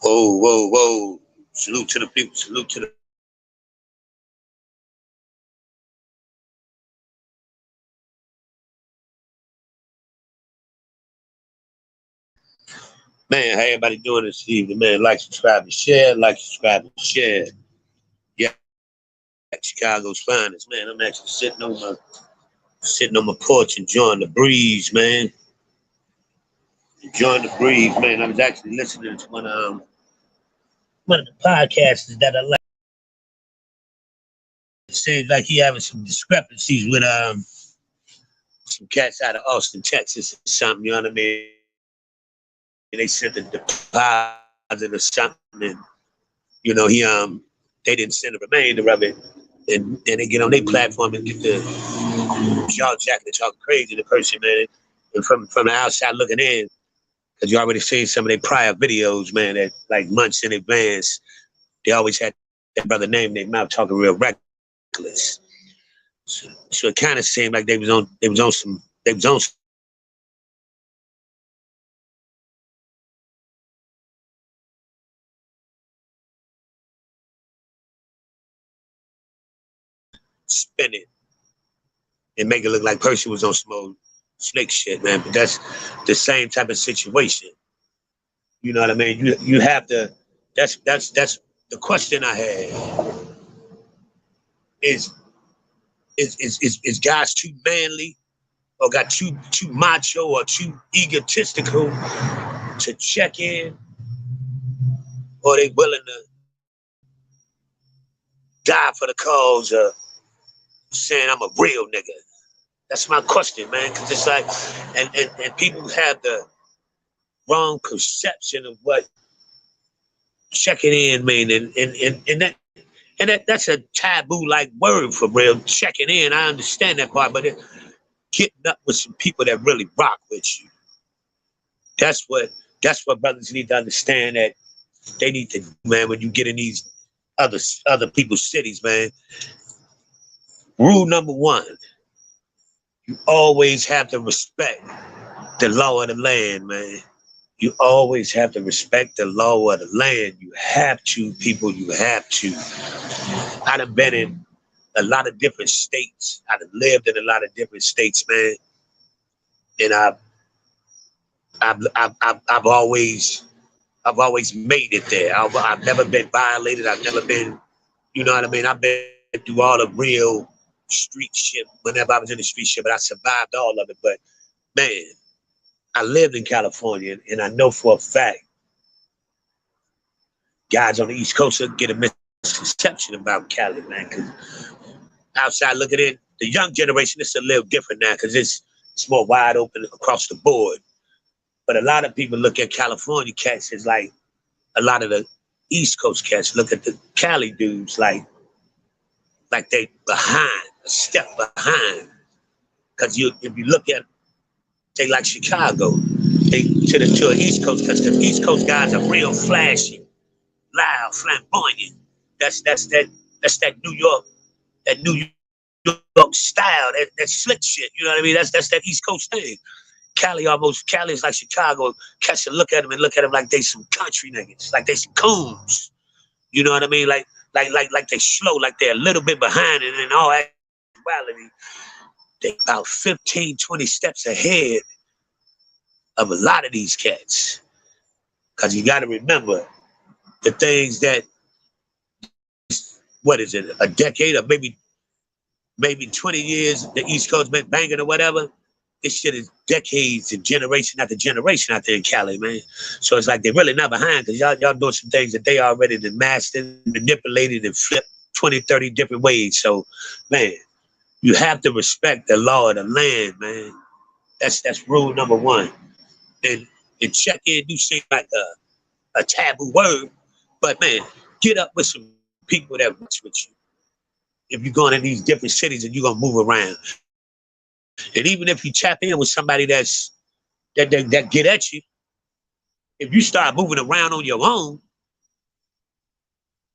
Whoa, whoa, whoa. Salute to the people. Salute to the man. How everybody doing this evening, man? Like, subscribe, and share. Like, subscribe, and share. Yeah, Chicago's finest, man. I'm actually sitting on my porch enjoying the breeze, man. Enjoying the breeze, man. I was actually listening to one of the podcasters that I like. It seems like he having some discrepancies with some cats out of Austin, Texas, or something. You know what I mean? They sent a deposit or something, and they didn't send the remainder of it, and they get on their platform and get the jaw jacking and talking crazy to the person, man. And from the outside looking in, because you already seen some of their prior videos, man, that like months in advance, they always had that brother name in their mouth talking real reckless. So it kind of seemed like they was on spin it and make it look like Percy was on some old snake shit, man. But that's the same type of situation. You know what I mean? You have to. That's the question I had is is guys too manly or got too macho or too egotistical to check in, or they willing to die for the cause of saying I'm a real nigga? That's my question, man. Because it's like, and people have the wrong perception of what checking in mean, and that's a taboo like word for real. Checking in, I understand that part, but getting up with some people that really rock with you. That's what brothers need to understand that they need to do, man. When you get in these other people's cities, man. Rule number one: you always have to respect the law of the land, man. You always have to respect the law of the land. You have to, people. You have to. I done been in a lot of different states. I done lived in a lot of different states, man. And I've always made it there. I've never been violated. I've never been, you know what I mean? I've been through all the real street shit whenever I was in the street shit, but I survived all of it. But man, I lived in California, and I know for a fact guys on the East Coast will get a misconception about Cali, man. Because outside looking in, the young generation, it's a little different now because it's more wide open across the board. But a lot of people look at California cats as like a lot of the East Coast cats look at the Cali dudes like they behind, a step behind. Because if you look at, they like Chicago, they to an East Coast, because the East Coast guys are real flashy, loud, flamboyant. That's that New York style, that slick shit. You know what I mean? That's that East Coast thing. Cali is like Chicago. Cats will look at them like they some country niggas, like they some coons. You know what I mean? Like they slow, like they're a little bit behind, and in all actuality, they about 15, 20 steps ahead of a lot of these cats. Cause you gotta remember the things that, what is it, a decade or maybe 20 years the East Coast been banging or whatever. This shit is decades and generation after generation out there in Cali, man. So it's like they're really not behind because y'all doing some things that they already done mastered, manipulated, and flipped 20, 30 different ways. So, man, you have to respect the law of the land, man. That's rule number one. And check in do seem like a taboo word, but man, get up with some people that works with you. If you're going to these different cities and you're gonna move around. And even if you tap in with somebody that get at you, if you start moving around on your own,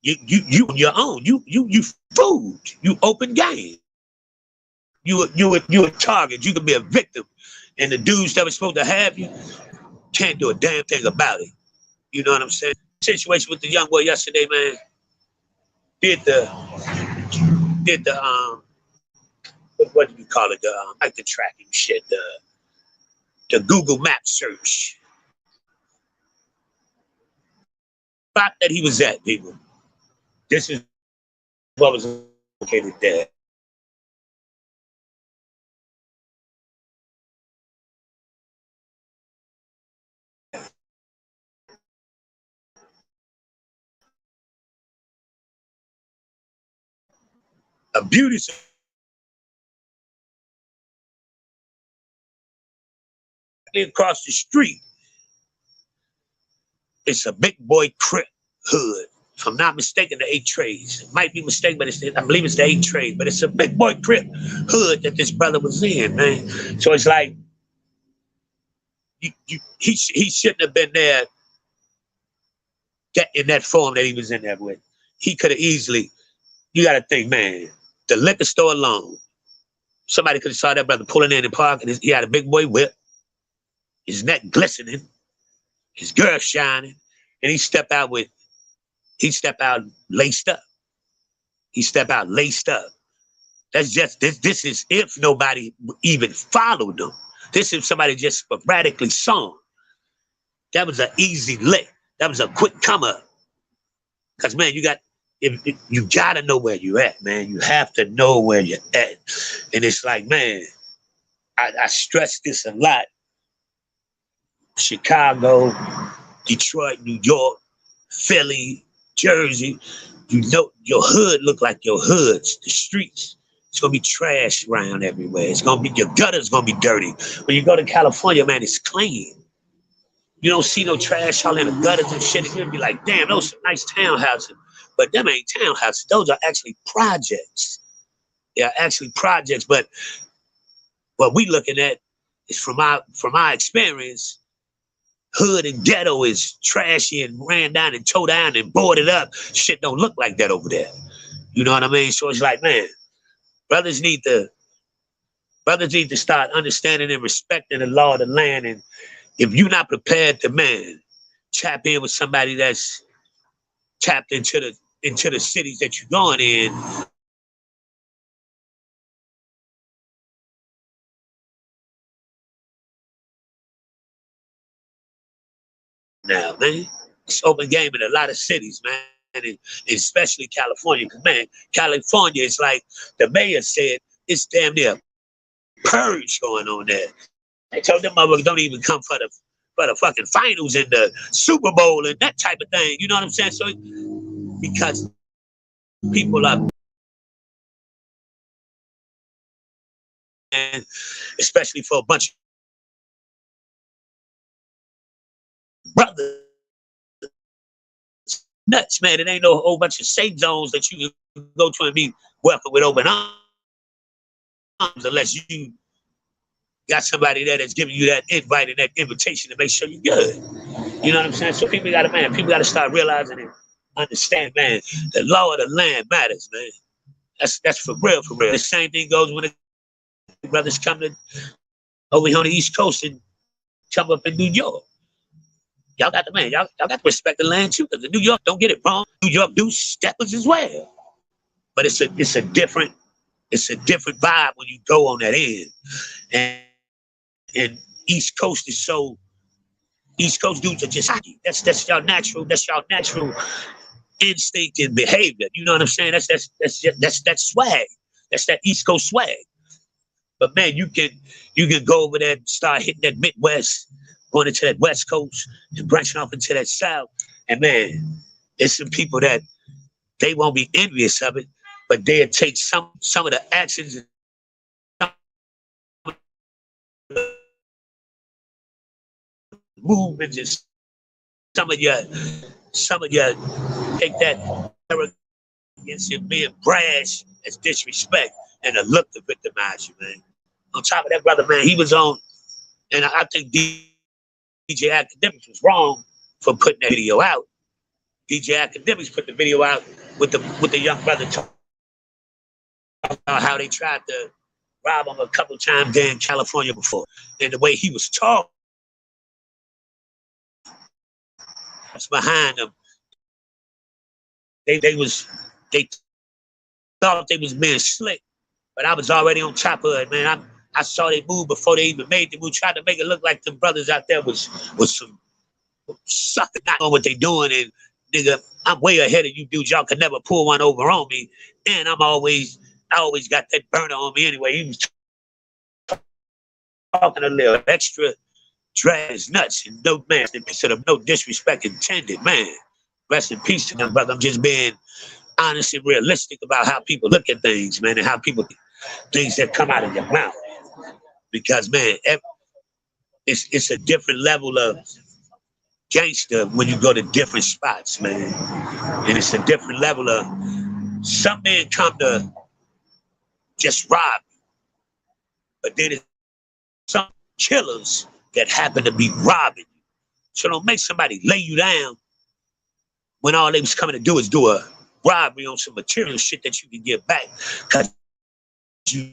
you on your own. You food. You open game. You a target. You can be a victim. And the dudes that were supposed to have you can't do a damn thing about it. You know what I'm saying? Situation with the young boy yesterday, man. Did the what do you call it? Like the tracking shit, the Google Map search spot that he was at, people. This is what was located there. A beauty across the street. It's a big boy Crip hood. If I'm not mistaken, the 8 trades. It might be mistaken, but I believe it's the 8 trade. But it's a big boy Crip hood that this brother was in, man. So it's like he shouldn't have been there in that form that he was in there with. He could have easily. You got to think, man. The liquor store alone. Somebody could have saw that brother pulling in the park, and he had a big boy whip, his neck glistening, his girl shining, and he stepped out laced up. He stepped out laced up. That's just this is if nobody even followed him. This is somebody just sporadically saw him. That was an easy lick. That was a quick come up. Cause man, you gotta know where you're at, man. You have to know where you're at. And it's like, man, I stress this a lot. Chicago, Detroit, New York, Philly, Jersey, you know your hood look like your hoods, the streets. It's gonna be trash around everywhere. It's gonna be your gutter's gonna be dirty. When you go to California, man, it's clean. You don't see no trash all in the gutters and shit. It's gonna be like, damn, those are nice townhouses. But them ain't townhouses. Those are actually projects. They are actually projects. But what we looking at is from our experience, hood and ghetto is trashy and ran down and towed down and boarded up. Shit don't look like that over there. You know what I mean? So it's like, man, brothers need to start understanding and respecting the law of the land. And if you're not prepared to, man, tap in with somebody that's tapped into the cities that you're going in, now, man, it's open game in a lot of cities, man, and especially California. Because, man, California is like the mayor said, it's damn near purge going on there. They told them motherfuckers don't even come for the fucking finals and the Super Bowl and that type of thing. You know what I'm saying? So because people are, and especially for a bunch of brothers, nuts, man. It ain't no whole bunch of safe zones that you can go to and be welcome with open arms unless you got somebody there that's giving you that invite and that invitation to make sure you're good. You know what I'm saying? So people gotta start realizing and understand, man, the law of the land matters, man. That's for real, for real. The same thing goes when the brothers come to over here on the East Coast and come up in New York. Y'all got to respect the land too, because the New York, don't get it wrong. New York do steppers as well. But it's a different vibe when you go on that end. And East Coast dudes are just hockey. That's y'all natural instinct and behavior. You know what I'm saying? That's swag. That's that East Coast swag. But man, you can go over there and start hitting that Midwest, going into that West Coast and branching off into that South. And man, there's some people that they won't be envious of it, but they'll take some of the actions and movements and some of your take that arrogance and being brash as disrespect and a look to victimize you, man. On top of that, brother, man, he was on, and I think DJ Academics was wrong for putting that video out. DJ Academics put the video out with the young brother talking about how they tried to rob him a couple times there in California before, and the way he was talking. behind them. They thought they was being slick, but I was already on top of it, man. I saw they move before they even made the move. Tried to make it look like them brothers out there was some sucker not knowing what they doing. And nigga, I'm way ahead of you dudes. Y'all could never pull one over on me. And I always got that burner on me anyway. He was talking a little extra, drag his nuts, and no man, instead of no disrespect intended, man. Rest in peace to them, brother. I'm just being honest and realistic about how people look at things, man, and how people things that come out of your mouth. Because man, it's a different level of gangster when you go to different spots, man. And it's a different level of some men come to just rob you, but then it's some killers that happen to be robbing you. So don't make somebody lay you down when all they was coming to do is do a robbery on some material shit that you can get back because you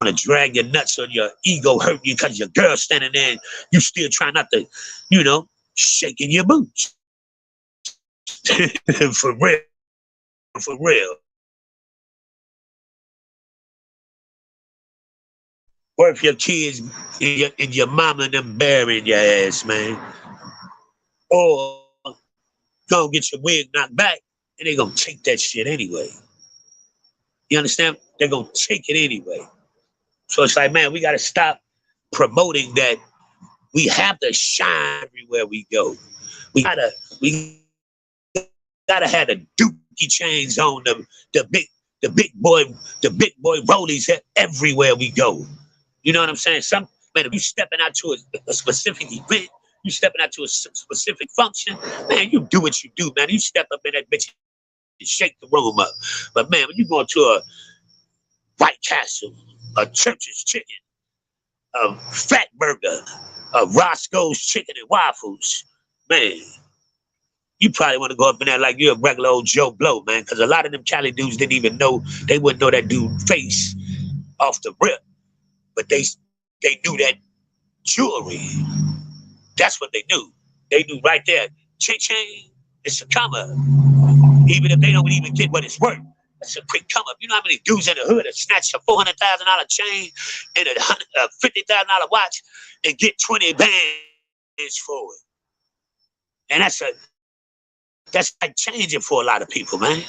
want to drag your nuts on your ego hurting you because your girl standing there and you still trying not to, shaking your boots. For real. For real. Or if your kids and your mama and them burying your ass, man. Or go get your wig knocked back and they're going to take that shit anyway. You understand? They're going to take it anyway. So it's like, man, we got to stop promoting that we have to shine everywhere we go. We gotta have the dookie chains on, the big boy rollies everywhere we go. You know what I'm saying? Man, if you stepping out to a specific event, you stepping out to a specific function, man, you do what you do, man. You step up in that bitch and shake the room up. But man, when you go to a White Castle, a Church's Chicken, a Fat Burger, a Roscoe's Chicken and Waffles, man, you probably want to go up in there like you're a regular old Joe Blow, man, because a lot of them Cali dudes didn't even know, they wouldn't know that dude's face off the rip, but they knew that jewelry. That's what they knew. They knew right there, ching-ching, it's a come up. Even if they don't even get what it's worth, that's a quick come up. You know how many dudes in the hood that snatch a $400,000 chain and a $50,000 watch and get 20 bands for it? And that's like changing for a lot of people, man.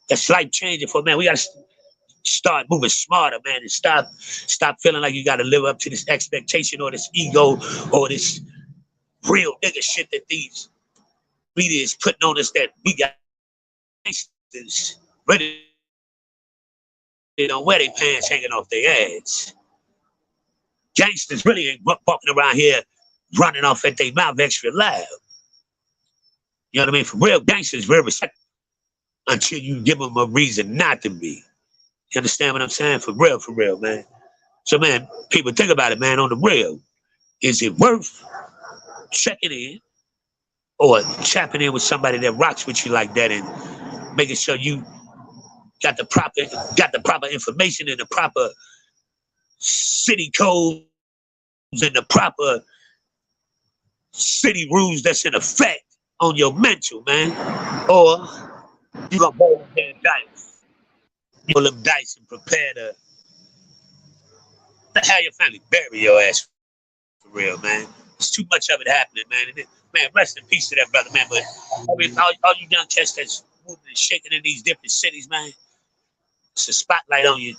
That's life changing for, man. We got to start moving smarter, man, and stop feeling like you got to live up to this expectation or this ego or this real nigga shit that these media is putting on us, that we got gangsters ready, they don't wear their pants hanging off their ass. Gangsters really ain't walking around here running off at their mouth extra loud. You know what I mean? For real, gangsters very respectful until you give them a reason not to be. You understand what I'm saying? For real, man. So, man, people think about it, man, on the real. Is it worth checking in or tapping in with somebody that rocks with you like that and making sure you got the proper information and the proper city codes and the proper city rules that's in effect on your mental, man? Or you gonna roll them dice. Roll them dice and prepare to have your family bury your ass for real, man. There's too much of it happening, man. And man, rest in peace to that brother, man. But I mean, all you young cats that's moving and shaking in these different cities, man, it's a spotlight on you.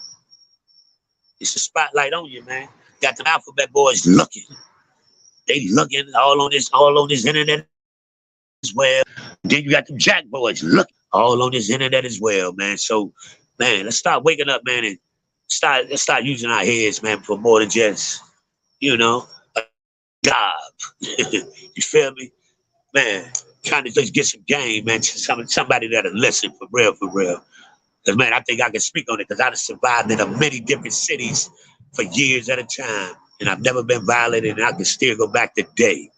It's a spotlight on you, man. Got them alphabet boys looking. They looking all on this internet as well. Then you got them jack boys looking all on this internet as well, man. So, man, let's start waking up, man, and let's start using our heads, man, for more than just, a job. You feel me? Man, trying to just get some game, man, to somebody that'll listen for real. Because, man, I think I can speak on it because I've survived in many different cities for years at a time. And I've never been violated, and I can still go back today,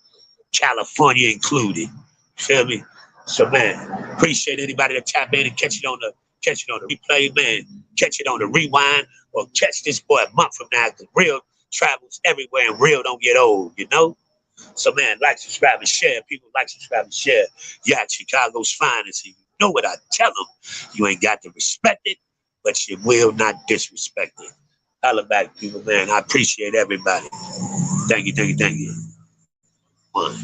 California included. Feel me? So, man, appreciate anybody that tap in and catch it on the replay, man. Catch it on the rewind or catch this boy a month from now, because real travels everywhere and real don't get old, you know? So, man, like, subscribe, and share. People like, subscribe, and share. Yeah, Chicago's finest. And you know what I tell them? You ain't got to respect it, but you will not disrespect it. Holla back, people, man. I appreciate everybody. Thank you, thank you, thank you. One.